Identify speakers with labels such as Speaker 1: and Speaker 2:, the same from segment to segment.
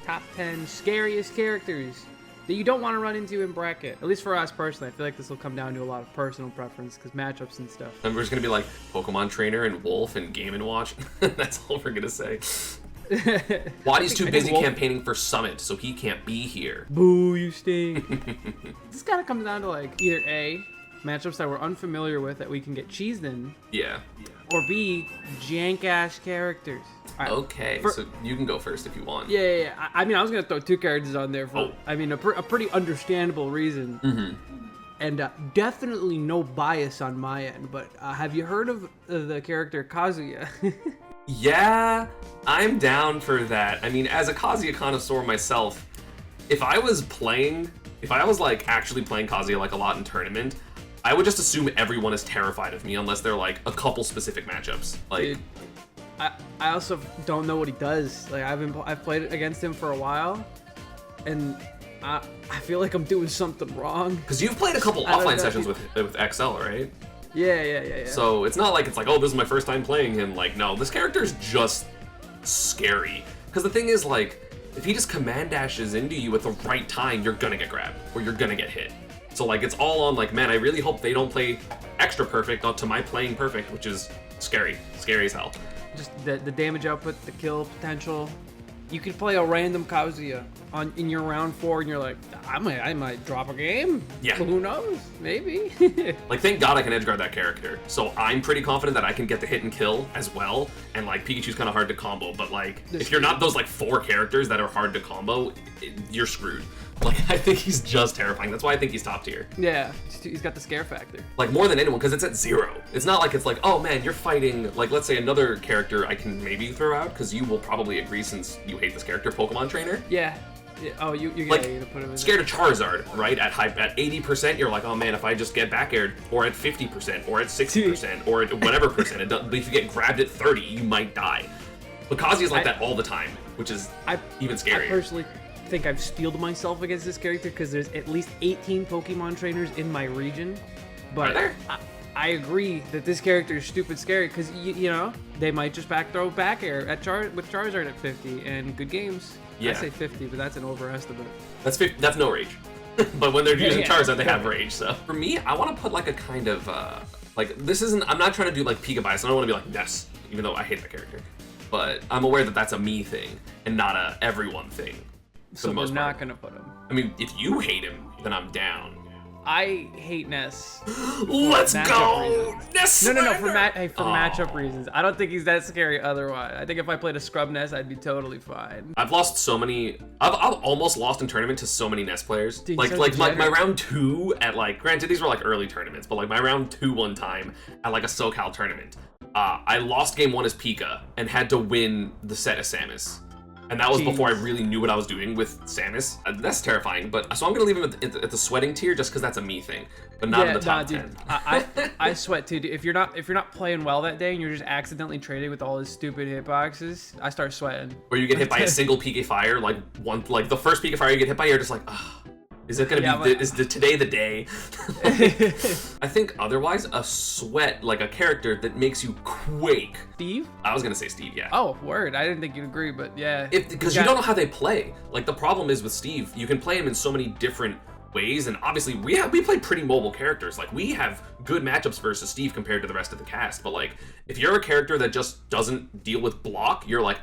Speaker 1: top 10 scariest characters that you don't want to run into in bracket. At least for us personally, I feel like this will come down to a lot of personal preference because matchups and stuff.
Speaker 2: And we're just gonna be like Pokemon Trainer and Wolf and Game & Watch. That's all we're gonna say. Waddy's too busy campaigning for Summit, so he can't be here.
Speaker 1: Boo, you stink. This kind of comes down to like either A, matchups that we're unfamiliar with that we can get cheesed in,
Speaker 2: Yeah.
Speaker 1: or B, jank-ass characters. All right,
Speaker 2: Okay, so you can go first if you want.
Speaker 1: Yeah. I mean, I was gonna throw 2 characters on there for,
Speaker 2: Oh.
Speaker 1: I mean, a pretty understandable reason. And definitely no bias on my end, but have you heard of the character Kazuya?
Speaker 2: Yeah, I'm down for that. I mean, as a Kazuya connoisseur myself, if I was like actually playing Kazuya like a lot in tournament, I would just assume everyone is terrified of me unless they're like a couple specific matchups. Like,
Speaker 1: Dude, I also don't know what he does. Like I've played against him for a while, and I feel like I'm doing something wrong.
Speaker 2: because you've played a couple
Speaker 1: I don't
Speaker 2: offline
Speaker 1: know.
Speaker 2: sessions with XL, right?
Speaker 1: Yeah.
Speaker 2: So it's not like it's like, oh, this is my first time playing him. Like, no, this character is just scary. Because the thing is, like, if he just command dashes into you at the right time, you're gonna get grabbed or you're gonna get hit. So like, it's all on like, man, I really hope they don't play extra perfect onto my playing perfect, which is scary as hell.
Speaker 1: Just the damage output, the kill potential. You could play a random Kazuya in your round 4, and you're like, I might drop a game.
Speaker 2: Yeah.
Speaker 1: Who knows? Maybe.
Speaker 2: Like, thank God I can edgeguard that character. So I'm pretty confident that I can get the hit and kill as well. And like, Pikachu's kind of hard to combo, but like, if you're not those like 4 characters that are hard to combo, you're screwed. Like, I think he's just terrifying. That's why I think he's top tier.
Speaker 1: Yeah, he's got the scare factor.
Speaker 2: Like, more than anyone, because it's at 0. It's not like it's like, oh man, you're fighting, like, let's say another character I can maybe throw out, because you will probably agree since you hate this character, Pokemon Trainer.
Speaker 1: Yeah. Oh, you
Speaker 2: Like,
Speaker 1: gotta put him in
Speaker 2: scared of Charizard, right? At 80%, you're like, oh man, if I just get back aired, or at 50%, or at 60%, or at whatever percent, but if you get grabbed at 30, you might die. But Kazuya's like that all the time, which is even scarier.
Speaker 1: I personally think I've steeled myself against this character because there's at least 18 Pokemon trainers in my region. But
Speaker 2: Are there?
Speaker 1: I agree that this character is stupid scary because, you know, they might just throw back air with Charizard at 50 and good games.
Speaker 2: Yeah.
Speaker 1: I say 50, but that's an overestimate.
Speaker 2: That's no rage. But when they're using
Speaker 1: Yeah.
Speaker 2: Charizard, they have rage. So for me, I want to put like a kind of like, this isn't. I'm not trying to do like Pika bias. I don't want to be like Ness, even though I hate that character. But I'm aware that that's a me thing and not a everyone thing.
Speaker 1: So we're not going to put him.
Speaker 2: I mean, if you hate him, then I'm down.
Speaker 1: I hate Ness.
Speaker 2: Let's
Speaker 1: Matchup
Speaker 2: go!
Speaker 1: reasons.
Speaker 2: Ness
Speaker 1: No,
Speaker 2: Slander!
Speaker 1: for matchup reasons. I don't think he's that scary otherwise. I think if I played a scrub Ness, I'd be totally fine.
Speaker 2: I've lost so many. I've almost lost in tournament to so many Ness players.
Speaker 1: Dude,
Speaker 2: like
Speaker 1: so
Speaker 2: my
Speaker 1: degenerate.
Speaker 2: round 2 at like, granted these were like early tournaments, but like my round 2 one time at like a SoCal tournament, I lost game 1 as Pika and had to win the set as Samus. And that was before I really knew what I was doing with Samus. That's terrifying. But so I'm gonna leave him at the sweating tier just because that's a me thing, but not in the top 10.
Speaker 1: I sweat too. Dude. If you're not playing well that day and you're just accidentally traded with all his stupid hitboxes, I start sweating.
Speaker 2: Or you get hit by a single PK Fire, like the first PK Fire you get hit by, you're just like, ugh. Is it gonna be? Is today the day? I think otherwise, a sweat like a character that makes you quake.
Speaker 1: Steve?
Speaker 2: I was gonna say Steve, yeah.
Speaker 1: Oh, word. I didn't think you'd agree, but yeah.
Speaker 2: Because you don't know how they play. Like the problem is with Steve, you can play him in so many different ways, and obviously we play pretty mobile characters. Like we have good matchups versus Steve compared to the rest of the cast. But like, if you're a character that just doesn't deal with block, you're like,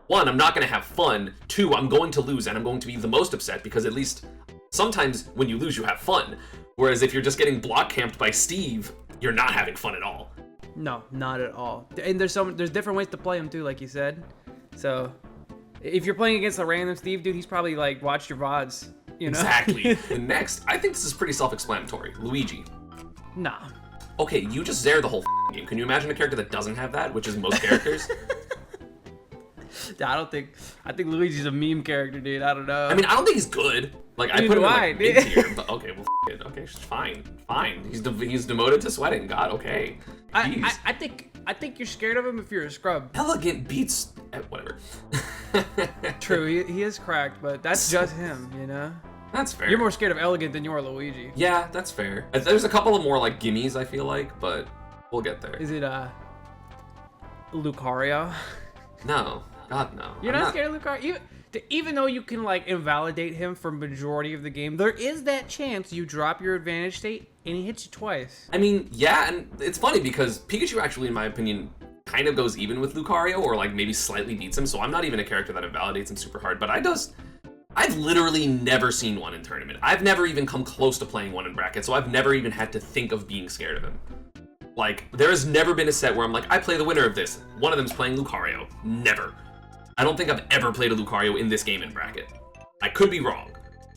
Speaker 2: 1, I'm not going to have fun. 2, I'm going to lose, and I'm going to be the most upset because at least sometimes when you lose, you have fun. Whereas if you're just getting block camped by Steve, you're not having fun at all.
Speaker 1: No, not at all. And there's different ways to play him too, like you said. So if you're playing against a random Steve, dude, he's probably like watched your VODs. You know?
Speaker 2: Exactly. And next, I think this is pretty self-explanatory. Luigi.
Speaker 1: Nah.
Speaker 2: Okay, you just zare the whole game. Can you imagine a character that doesn't have that, which is most characters?
Speaker 1: I think Luigi's a meme character, dude. I don't know.
Speaker 2: I mean, I don't think he's good. Like, I put him in like mid-tier, but okay, well, it. Okay, fine. He's demoted to sweating. God, okay.
Speaker 1: I think you're scared of him if you're a scrub.
Speaker 2: Elegant beats whatever.
Speaker 1: True, he is cracked, but that's just him, you know.
Speaker 2: That's fair.
Speaker 1: You're more scared of Elegant than you are Luigi.
Speaker 2: Yeah, that's fair. There's a couple of more like gimmies, I feel like, but we'll get there.
Speaker 1: Is it Lucario?
Speaker 2: No. God, no.
Speaker 1: You're not scared of Lucario? Even though you can like invalidate him for majority of the game, there is that chance you drop your advantage state and he hits you twice.
Speaker 2: I mean, yeah, and it's funny because Pikachu actually, in my opinion, kind of goes even with Lucario, or like maybe slightly beats him. So I'm not even a character that invalidates him super hard, but I've literally never seen one in tournament. I've never even come close to playing one in bracket, so I've never even had to think of being scared of him. Like, there has never been a set where I'm like, I play the winner of this. One of them's playing Lucario. Never. I don't think I've ever played a Lucario in this game in bracket. I could be wrong,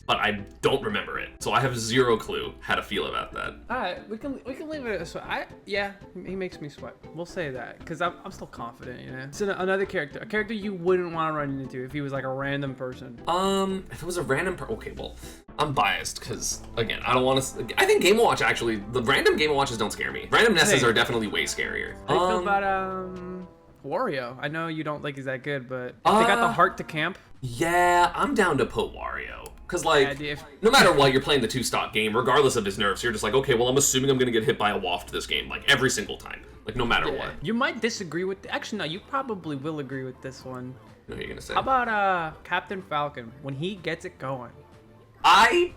Speaker 2: but I don't remember it. So I have zero clue how to feel about that.
Speaker 1: All right, we can leave it. So yeah, he makes me sweat. We'll say that because I'm still confident, you know. So another character, a character you wouldn't want to run into if he was like a random person.
Speaker 2: If it was a random okay, well, I'm biased because again, I don't want to. I think Game & Watch actually, the random Game & Watches don't scare me. Random Nesses are definitely way scarier.
Speaker 1: How do you feel about Wario? I know you don't think he's that good, but if they got the heart to camp.
Speaker 2: Yeah, I'm down to put Wario. Because, like, no matter what, you're playing the 2-stock game, regardless of his nerfs, you're just like, okay, well, I'm assuming I'm going to get hit by a waft this game, like, every single time. Like, no matter what.
Speaker 1: You might disagree with... Actually, no, you probably will agree with this one.
Speaker 2: What are you going to say?
Speaker 1: How about Captain Falcon, when he gets it going?
Speaker 2: I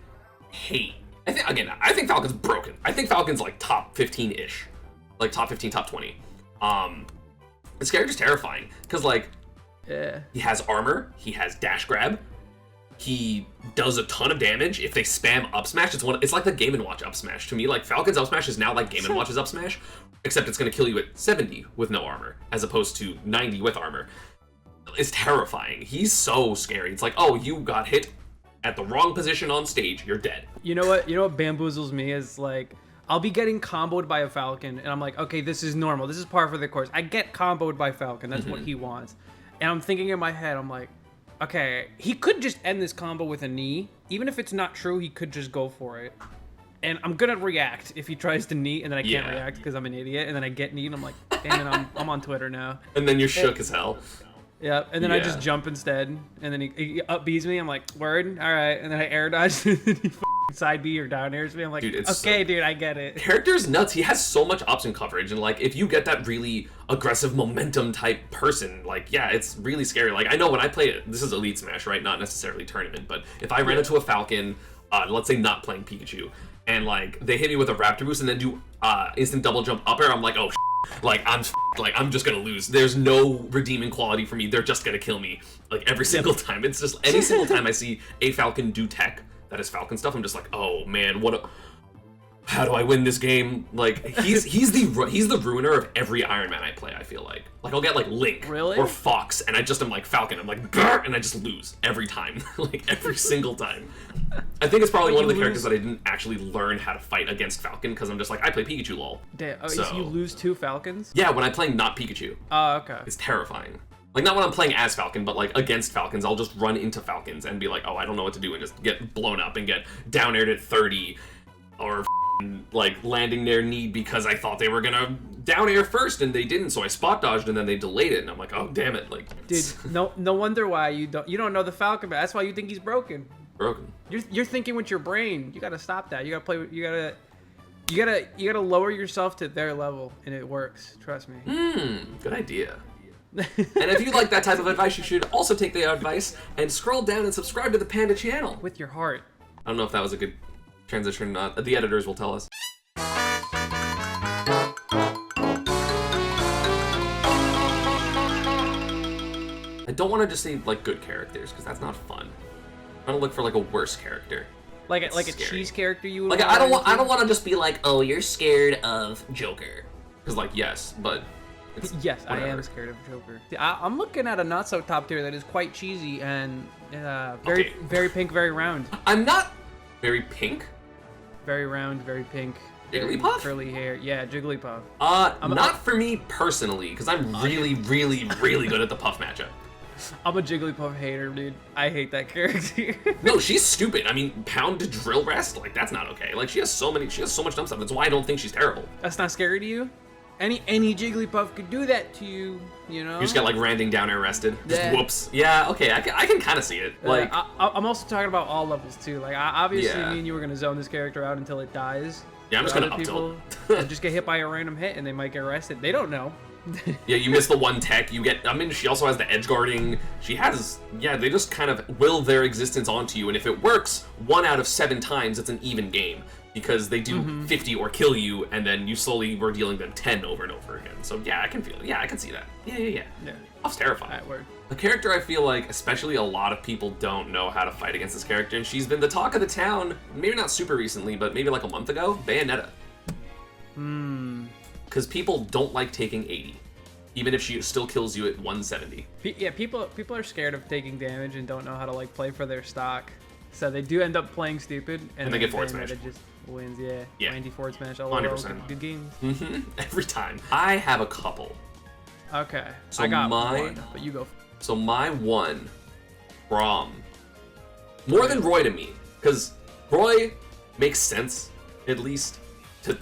Speaker 2: think Falcon's broken. I think Falcon's, like, top 15-ish. Like, top 15, top 20. This character's terrifying. Because, like, he has armor, he has dash grab, he does a ton of damage. If they spam up smash, it's like the Game & Watch up smash. To me, like, Falcon's up smash is now like Game & Watch's up smash, except it's going to kill you at 70 with no armor, as opposed to 90 with armor. It's terrifying. He's so scary. It's like, oh, you got hit at the wrong position on stage, you're dead.
Speaker 1: You know what bamboozles me is, like, I'll be getting comboed by a Falcon, and I'm like, okay, this is normal. This is par for the course. I get comboed by Falcon. That's what he wants. And I'm thinking in my head, I'm like, okay, he could just end this combo with a knee. Even if it's not true, he could just go for it. And I'm gonna react if he tries to knee, and then I can't react because I'm an idiot, and then I get knee, and I'm like, damn it, I'm on Twitter now.
Speaker 2: And then you're shook as hell.
Speaker 1: Yeah, and then I just jump instead, and then he up B's me. I'm like, word, all right, and then I air dodge, and then he side B or down airs me. I'm like, dude, okay, dude, I get it.
Speaker 2: Character's nuts. He has so much option coverage, and like, if you get that really aggressive momentum type person, like, yeah, it's really scary. Like, I know when I play it, this is Elite Smash, right? Not necessarily tournament, but if I ran into a Falcon, let's say not playing Pikachu, and like they hit me with a Raptor Boost and then do instant double jump up air, I'm like, oh, like I'm just gonna lose. There's no redeeming quality for me. They're just gonna kill me like every single time. It's just any single time I see a Falcon do tech that is Falcon stuff, I'm just like, oh man, how do I win this game? Like, he's the ruiner of every Iron Man I play. I feel like I'll get like Link or Fox, and I just am like Falcon. I'm like, grr, and I just lose every time, like every single time. I think it's probably one of the characters that I didn't actually learn how to fight against Falcon because I'm just like, I play Pikachu, lol.
Speaker 1: Damn, so you lose 2 Falcons?
Speaker 2: Yeah, when I'm playing not Pikachu.
Speaker 1: Oh, okay.
Speaker 2: It's terrifying. Like, not when I'm playing as Falcon, but like against Falcons, I'll just run into Falcons and be like, oh, I don't know what to do, and just get blown up and get down aired at 30, or like landing their knee because I thought they were gonna down air first and they didn't, so I spot dodged and then they delayed it, and I'm like, oh damn it, like,
Speaker 1: dude, no wonder why you don't know the Falcon, but that's why you think he's broken. You're thinking with your brain. You gotta stop that. You gotta play. You gotta lower yourself to their level, and it works. Trust me.
Speaker 2: Good idea. And if you like that type of advice, you should also take the advice and scroll down and subscribe to the Panda channel.
Speaker 1: With your heart.
Speaker 2: I don't know if that was a good transition or not. The editors will tell us. I don't want to just say like good characters because that's not fun. I want to look for like a worse character.
Speaker 1: Like a cheese character you would.
Speaker 2: Like I don't want to just be like, oh, you're scared of Joker. Because like yes, but.
Speaker 1: Yes, whatever. I am scared of Joker. I'm looking at a not so top tier that is quite cheesy and very pink, very round.
Speaker 2: I'm not very pink.
Speaker 1: Very round, very pink.
Speaker 2: Jigglypuff?
Speaker 1: Curly hair. Yeah, Jigglypuff.
Speaker 2: Not for me personally, because I'm really good at the Puff matchup.
Speaker 1: I'm a Jigglypuff hater, dude. I hate that character.
Speaker 2: No, she's stupid. I mean, pound to drill rest, like that's not okay. Like she has so much dumb stuff. That's why I don't think she's terrible.
Speaker 1: That's not scary to you? Any Jigglypuff could do that to you, you know?
Speaker 2: You just got like Randing down air rested. Just whoops. Yeah, okay, I can kind of see it. Like
Speaker 1: I'm also talking about all levels too. Like obviously me and you were gonna zone this character out until it dies.
Speaker 2: Yeah, I'm just gonna up tilt.
Speaker 1: Just get hit by a random hit and they might get arrested. They don't know.
Speaker 2: Yeah, you miss the one tech. You get. I mean, she also has the edge guarding. She has. Yeah, they just kind of will their existence onto you, and if it works 1 out of 7 times, it's an even game because they do 50 or kill you, and then you slowly were dealing them 10 over and over again. So yeah, I can feel it. Yeah, I can see that. Yeah. That's terrifying.
Speaker 1: Alright, word.
Speaker 2: A character I feel like, especially a lot of people don't know how to fight against this character, and she's been the talk of the town. Maybe not super recently, but maybe like a month ago. Bayonetta. Because people don't like taking 80, even if she still kills you at 170.
Speaker 1: Yeah, people are scared of taking damage and don't know how to like play for their stock, so they do end up playing stupid,
Speaker 2: And they get forward smash.
Speaker 1: It just wins. Yeah.
Speaker 2: Yeah.
Speaker 1: 90 forward smash. All
Speaker 2: 100%.
Speaker 1: Good games.
Speaker 2: Every time. I have a couple.
Speaker 1: Okay.
Speaker 2: So
Speaker 1: I got
Speaker 2: my-
Speaker 1: one, but you go.
Speaker 2: So my one, Braum. More than Roy to me, because Roy makes sense, at least.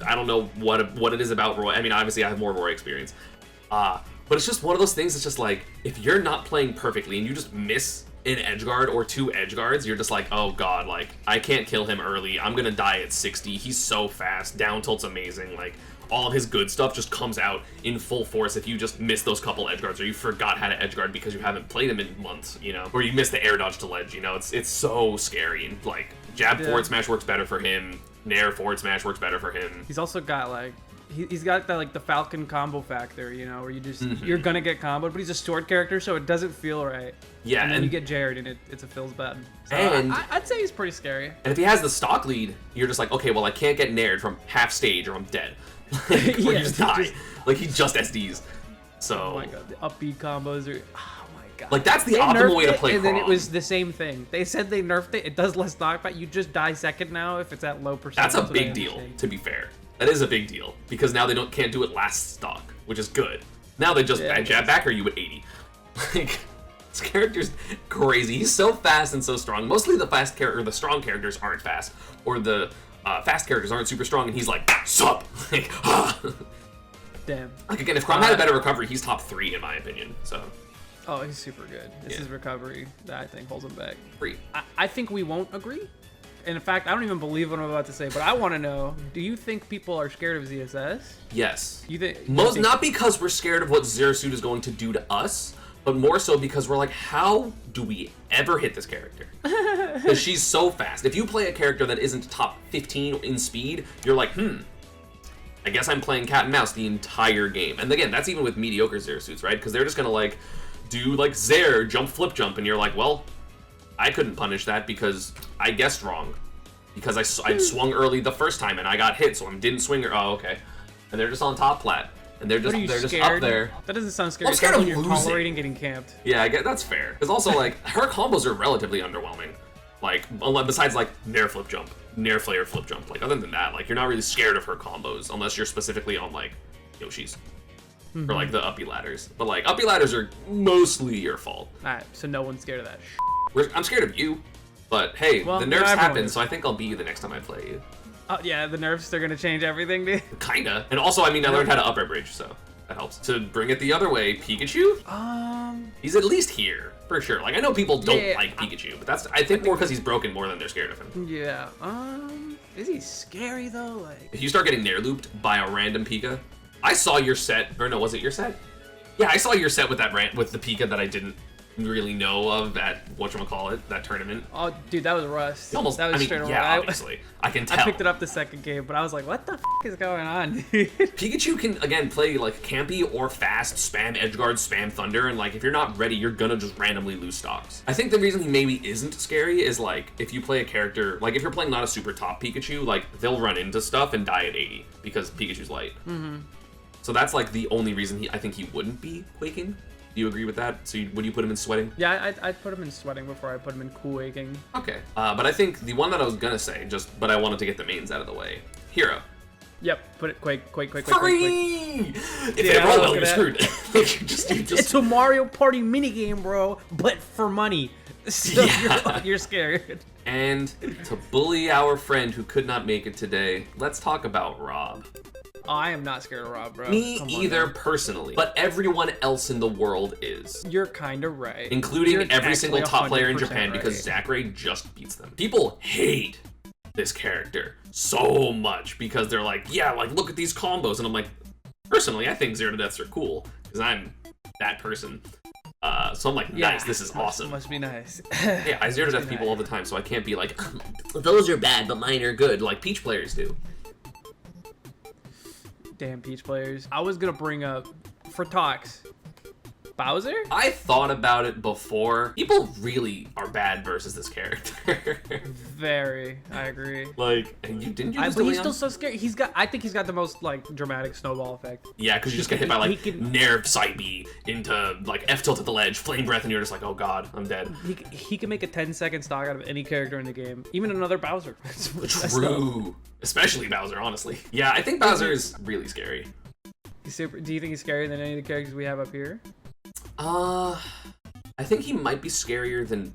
Speaker 2: I don't know what it is about Roy. I mean, obviously I have more Roy experience. But it's just one of those things that's just like, if you're not playing perfectly and you just miss an edgeguard or 2 edgeguards, you're just like, oh god, like, I can't kill him early. I'm gonna die at 60. He's so fast. Down tilt's amazing. Like, all of his good stuff just comes out in full force if you just miss those couple edgeguards or you forgot how to edgeguard because you haven't played him in months, you know? Or you miss the air dodge to ledge, you know? It's so scary. And, like, jab forward smash works better for him. Nair forward smash works better for him.
Speaker 1: He's also got like he's got that like the Falcon combo factor, you know, where you just you're gonna get comboed, but he's a sword character, so it doesn't feel right.
Speaker 2: Yeah,
Speaker 1: and then you get Jared, and it's a feels bad. So
Speaker 2: And-
Speaker 1: I'd say he's pretty scary.
Speaker 2: And if he has the stock lead, you're just like, okay, well, I can't get naired from half stage or I'm dead. Like, or you
Speaker 1: Yeah,
Speaker 2: just
Speaker 1: he
Speaker 2: die.
Speaker 1: just-
Speaker 2: Like, he just SDs. So,
Speaker 1: Oh my god, the up B combos are. Oh my god.
Speaker 2: like, that's the
Speaker 1: They
Speaker 2: optimal
Speaker 1: nerfed
Speaker 2: way to
Speaker 1: it,
Speaker 2: play
Speaker 1: and then it
Speaker 2: Chrom.
Speaker 1: was the same thing. They said they nerfed it. It does less knockback. You just die second now if it's at low percent.
Speaker 2: That's a
Speaker 1: what I
Speaker 2: big deal,
Speaker 1: understand.
Speaker 2: to be fair. That is a big deal. Because now they can't do it last stock, which is good. Now they just
Speaker 1: Yeah,
Speaker 2: jab back or you at 80. Like, this character's crazy. He's so fast and so strong. Mostly the the strong characters aren't fast. Or the fast characters aren't super strong, and he's like, sup! Like,
Speaker 1: Damn.
Speaker 2: Like, again, if Chrom had a better recovery, he's top 3 in my opinion. So,
Speaker 1: Oh, he's super good. It's
Speaker 2: Yeah.
Speaker 1: his recovery that I think holds him back.
Speaker 2: 3.
Speaker 1: I think we won't agree. And in fact, I don't even believe what I'm about to say, but I want to know: do you think people are scared of ZSS?
Speaker 2: Yes.
Speaker 1: You think
Speaker 2: Not because we're scared of what Zero Suit is going to do to us, but more so because we're like, how do we ever hit this character? Because she's so fast. If you play a character that isn't top 15 in speed, you're like, I guess I'm playing cat and mouse the entire game. And again, that's even with mediocre Zero Suits, right? Because they're just gonna like do like Zare jump flip jump, and you're like, well, I couldn't punish that because I guessed wrong. Because I swung early the first time and I got hit, so I didn't swing her. Oh, okay. And they're just on top plat. And they're just
Speaker 1: What are you
Speaker 2: just
Speaker 1: scared?
Speaker 2: up there.
Speaker 1: That doesn't sound scary.
Speaker 2: I'm
Speaker 1: It
Speaker 2: scared
Speaker 1: sounds
Speaker 2: of
Speaker 1: like you're
Speaker 2: losing.
Speaker 1: tolerating getting camped.
Speaker 2: Yeah, I get that's fair. Because also like her combos are relatively underwhelming. Like besides like Nair flip jump, Nair flare flip jump. Like other than that, like you're not really scared of her combos unless you're specifically on like Yoshi's. Or like the uppy ladders. But like uppy ladders are mostly your fault.
Speaker 1: Alright, so no one's scared of that.
Speaker 2: I'm scared of you. But hey,
Speaker 1: Well,
Speaker 2: the
Speaker 1: not
Speaker 2: nerfs
Speaker 1: everyone
Speaker 2: happen,
Speaker 1: is.
Speaker 2: so I think I'll be you the next time I play you.
Speaker 1: Yeah, the nerfs, they're gonna change everything, dude.
Speaker 2: Kinda. And also, I mean, I learned how to up air bridge, so that helps. To bring it the other way, Pikachu? He's at least here, for sure. Like, I know people don't
Speaker 1: Yeah,
Speaker 2: like Pikachu, but that's, I think more because he's broken more than they're scared of him.
Speaker 1: Yeah. Is he scary though? Like,
Speaker 2: If you start getting Nair looped by a random Pika, I saw your set, or no, was it your set? Yeah, I saw your set with that with the Pika that I didn't really know of at whatchamacallit, that tournament.
Speaker 1: oh, dude, that was Rust.
Speaker 2: Almost,
Speaker 1: that was
Speaker 2: I mean,
Speaker 1: straight
Speaker 2: yeah,
Speaker 1: away.
Speaker 2: obviously. I can tell.
Speaker 1: I picked it up the second game, but I was like, what the is going on, dude?
Speaker 2: Pikachu can, again, play, like, campy or fast, spam edgeguard, spam thunder, and, like, if you're not ready, you're gonna just randomly lose stocks. I think the reason he maybe isn't scary is, like, if you play a character, like, if you're playing not a super top Pikachu, like, they'll run into stuff and die at 80, because Pikachu's light. So that's, like, the only reason I think he wouldn't be quaking. Do you agree with that? So would you put him in sweating?
Speaker 1: Yeah, I'd put him in sweating before I put him in cool aching.
Speaker 2: Okay. But I think the one that I was gonna say, but I wanted to get the mains out of the way. Hero.
Speaker 1: Yep, put it quake.
Speaker 2: Free! If
Speaker 1: Yeah,
Speaker 2: they roll well,
Speaker 1: look
Speaker 2: you're
Speaker 1: at
Speaker 2: screwed. Like, you just
Speaker 1: It's a Mario Party minigame, bro, but for money. So
Speaker 2: Yeah.
Speaker 1: you're scared.
Speaker 2: And to bully our friend who could not make it today, let's talk about Rob.
Speaker 1: Oh, I am not scared of Rob, bro.
Speaker 2: Me
Speaker 1: Come on,
Speaker 2: either
Speaker 1: man.
Speaker 2: personally, but everyone else in the world is.
Speaker 1: You're kind of right.
Speaker 2: Including
Speaker 1: You're
Speaker 2: every single
Speaker 1: actually
Speaker 2: top player in
Speaker 1: 100%
Speaker 2: Japan because
Speaker 1: right.
Speaker 2: Zachary just beats them. People hate this character so much because they're like, yeah, like look at these combos. And I'm like, Personally, I think Zero to Deaths are cool because I'm that person. So I'm like, nice, this is awesome.
Speaker 1: Must be nice.
Speaker 2: Yeah, I Zero to Death people all the time, so I can't be like, those are bad, but mine are good, like Peach players do.
Speaker 1: Damn Peach players. I was gonna bring up, for talks, Bowser?
Speaker 2: I thought about it before. People really are bad versus this character.
Speaker 1: Very, I agree.
Speaker 2: Like, and didn't you just
Speaker 1: But
Speaker 2: do
Speaker 1: he's
Speaker 2: Leon?
Speaker 1: still so scary. I think he's got the most like dramatic snowball effect.
Speaker 2: Yeah, because you just get hit by like
Speaker 1: he can-
Speaker 2: Nair Side B into like F tilt at the ledge, flame breath, and you're just like, oh god, I'm dead.
Speaker 1: He can make a 10-second stock out of any character in the game, even another Bowser. It's messed up.
Speaker 2: True. Especially Bowser, honestly. Yeah, I think Bowser is really scary.
Speaker 1: Do you think he's scarier than any of the characters we have up here?
Speaker 2: I think he might be scarier than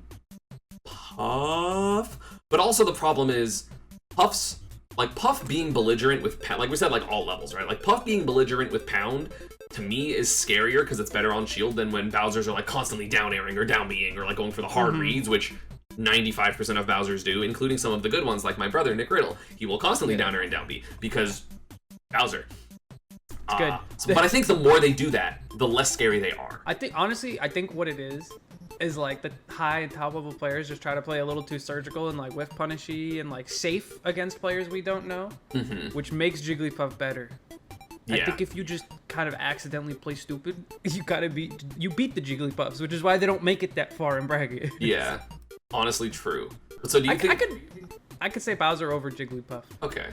Speaker 2: Puff, but also the problem is Puff being belligerent with Pound, like we said, like all levels, right? Like Puff being belligerent with Pound to me is scarier because it's better on shield than when Bowser's are like constantly down airing or down being or like going for the hard reads, which 95% of Bowser's do, including some of the good ones like my brother Nick Riddle. He will constantly down air and down B because Bowser.
Speaker 1: It's good.
Speaker 2: But I think the more they do that, the less scary they are.
Speaker 1: I think what it is like the high and top level players just try to play a little too surgical and like whiff punishy and like safe against players we don't know, which makes Jigglypuff better.
Speaker 2: Yeah.
Speaker 1: I think if you just kind of accidentally play stupid, you beat the Jigglypuffs, which is why they don't make it that far in bracket.
Speaker 2: Yeah, honestly true. So do you think...
Speaker 1: I could say Bowser over Jigglypuff.
Speaker 2: Okay.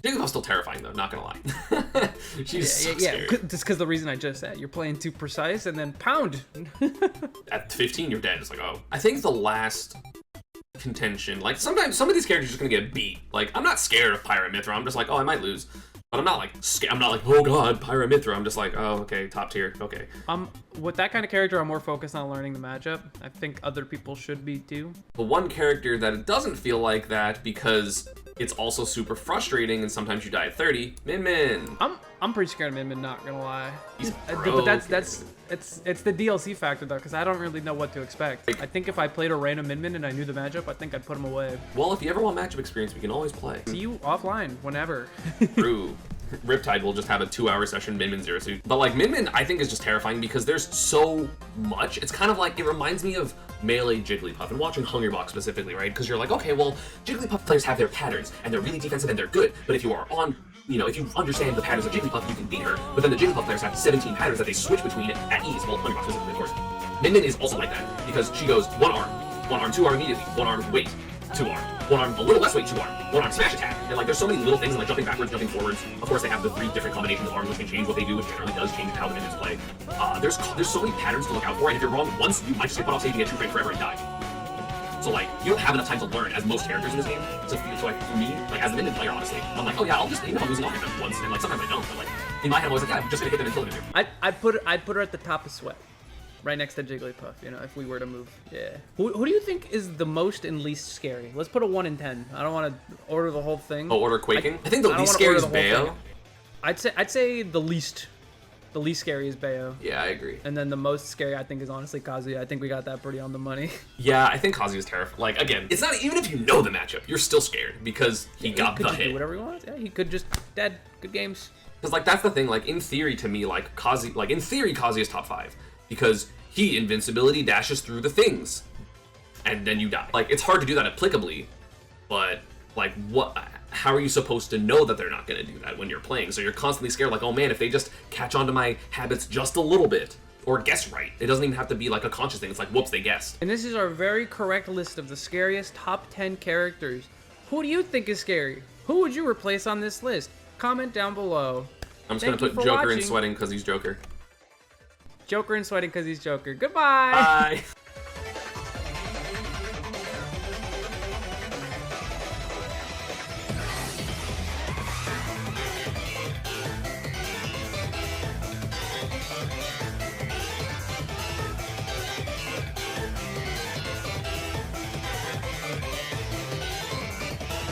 Speaker 2: Jigglypuff's still terrifying though, not gonna lie. She's so scary.
Speaker 1: Just because the reason I just said, you're playing too precise and then Pound.
Speaker 2: At 15, you're dead. It's like, oh. I think the last contention, like sometimes some of these characters are just gonna get beat. Like, I'm not scared of Pyramithra. I'm just like, oh, I might lose. But I'm not like scared. I'm not like, oh god, Pyramithra. I'm just like, oh, okay, top tier, okay.
Speaker 1: With that kind of character, I'm more focused on learning the matchup. I think other people should be too.
Speaker 2: But one character that it doesn't feel like that because it's also super frustrating and sometimes you die at 30, Min Min.
Speaker 1: I'm pretty scared of Min Min, not gonna lie.
Speaker 2: He's
Speaker 1: But that's it's the DLC factor though, because I don't really know what to expect. I think if I played a random Min Min and I knew the matchup, I think I'd put him away.
Speaker 2: Well, if you ever want matchup experience, we can always play.
Speaker 1: See you offline whenever.
Speaker 2: True. Riptide will just have a 2-hour session Min Min Zero Suit. But like Min Min I think is just terrifying because there's so much. It's kind of like, it reminds me of Melee Jigglypuff and watching Hungrybox specifically, right? Because you're like, okay, well, Jigglypuff players have their patterns and they're really defensive and they're good. But if you are on, if you understand the patterns of Jigglypuff, you can beat her. But then the Jigglypuff players have 17 patterns that they switch between at ease. Well, Hungrybox specifically, of course. Min Min is also like that because she goes one arm, 2 arm immediately, 1 arm, wait, 2 arm. 1 arm, a little less weight, 2 arm. 1 arm, smash attack. And like, there's so many little things like jumping backwards, jumping forwards. Of course, they have the 3 different combinations of arms which can change what they do, which generally does change how the minions play. There's so many patterns to look out for, and if you're wrong once, you might just get put off stage and get 2 frame forever and die. So like, you don't have enough time to learn as most characters in this game. So like, for me, like as the minion player, honestly, I'm like, oh yeah, I'll just, even if I'm losing, I'll hit them once, and like sometimes I don't, but like, in my head I was like, yeah, I'm just gonna hit them and kill them.
Speaker 1: I'd put her at the top of Sweat. Right next to Jigglypuff, if we were to move. Yeah. Who do you think is the most and least scary? Let's put a 1 in 10. I don't want to order the whole thing.
Speaker 2: Oh, order Quaking? I think the least scary is Bayo.
Speaker 1: I'd say the least scary is Bayo.
Speaker 2: Yeah, I agree.
Speaker 1: And then the most scary, I think, is honestly Kazuya. I think we got that pretty on the money.
Speaker 2: Yeah, I think Kazuya's terrifying. Like, again, it's not, even if you know the matchup, you're still scared because he got the hit. He could just do whatever he wants. Yeah, he could just, dead. Good games. Because, like, that's the thing. Like, in theory, to me, like, Kazuya's top 5. Because he invincibility dashes through the things, and then you die. Like, it's hard to do that applicably, but like, how are you supposed to know that they're not going to do that when you're playing? So you're constantly scared, like, oh man, if they just catch on to my habits just a little bit, or guess right. It doesn't even have to be like a conscious thing. It's like, whoops, they guessed.
Speaker 1: And this is our very correct list of the scariest top 10 characters. Who do you think is scary? Who would you replace on this list? Comment down below.
Speaker 2: I'm just going to put Joker in Sweating because he's Joker.
Speaker 1: Joker and Sweating because he's Joker. Goodbye!
Speaker 2: Bye!